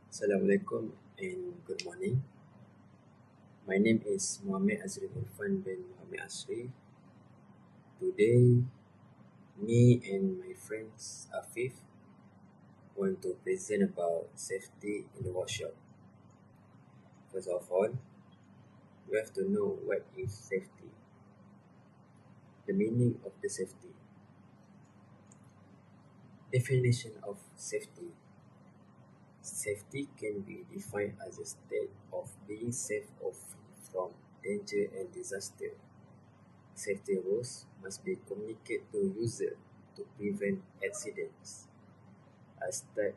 Assalamualaikum and good morning. My name is Muhammad Azri Irfan bin Muhammad Asri. Today, me and my friends Afif want to present about safety in the workshop. First of all, we have to know what is safety, the meaning of the safety. Definition of safety. Safety can be defined as a state of being safe or free from danger and disaster. Safety rules must be communicated to users to prevent accidents. As stated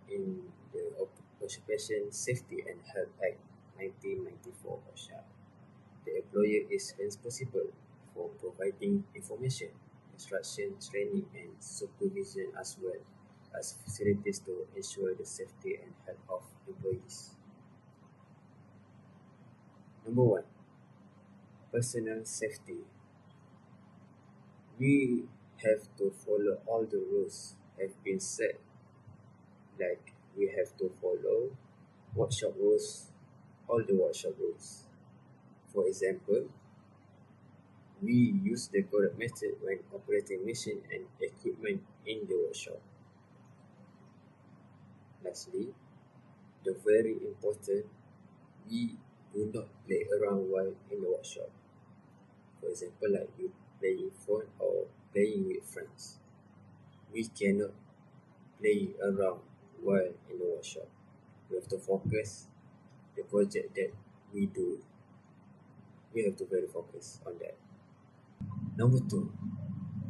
in the Occupation Safety and Health Act 1994 (OSHA), the employer is responsible for providing information, instruction, training, and supervision as well as facilities to ensure the safety and health of employees. Number one, personal safety. We have to follow all the rules have been set, like we have to follow workshop rules, all the workshop rules. For example, we use the correct method when operating machine and equipment in the workshop. Lastly, the very important, we do not play around while in the workshop. For example, like you playing phone or playing with friends. We cannot play around while in the workshop. We have to focus the project that we do. We have to very focus on that. Number two,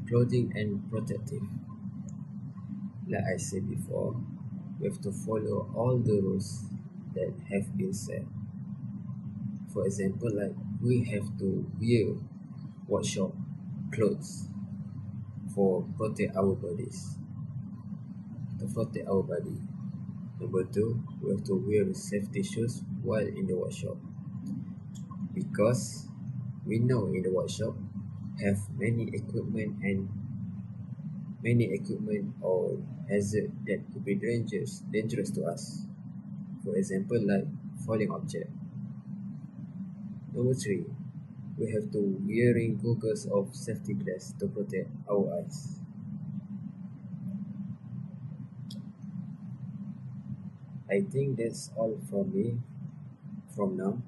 clothing and protective. Like I said before, we have to follow all the rules that have been set. For example, like we have to wear workshop clothes for protect our bodies, to protect our body. Number two, we have to wear safety shoes while in the workshop because we know in the workshop have many equipment or hazard that could be dangerous to us. For example, like falling object. Number three, we have to wearing goggles of safety glass to protect our eyes. I think that's all from me from now.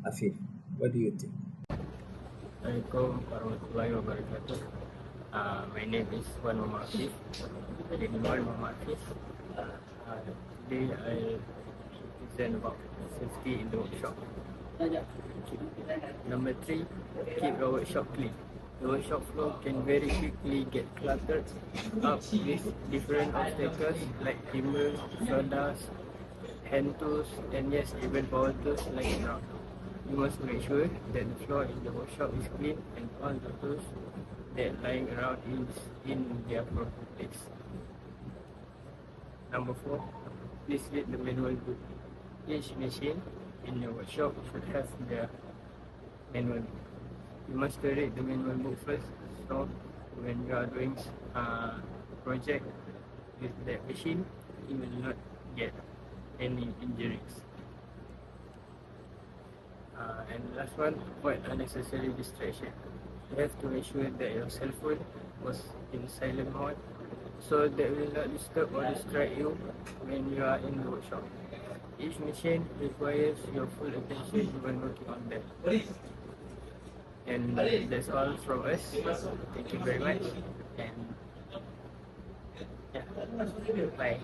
Afif, what do you think? Assalamualaikum warahmatullahi wabarakatuh. My name is Wan Muhammad Afif. Wan Muhammad Afif. Today I present about safety in the workshop. Number three, keep your workshop clean. The workshop floor can very quickly get cluttered up with different obstacles like timber, sawdust, hand tools, and yes, even power tools lying around. You must make sure that the floor in the workshop is clean and all the tools that lying around is in their proper place. Number four, please read the manual book. Each machine in your workshop should have their manual book. You must read the manual book first, so when you are doing a project with that machine, you will not get any injuries. And last one, avoid unnecessary distraction. You have to make sure that your cell phone was in silent mode so that will not disturb or distract you when you are in the workshop. Each machine requires your full attention when working on them. And that's all from us. Thank you very much. And yeah, bye.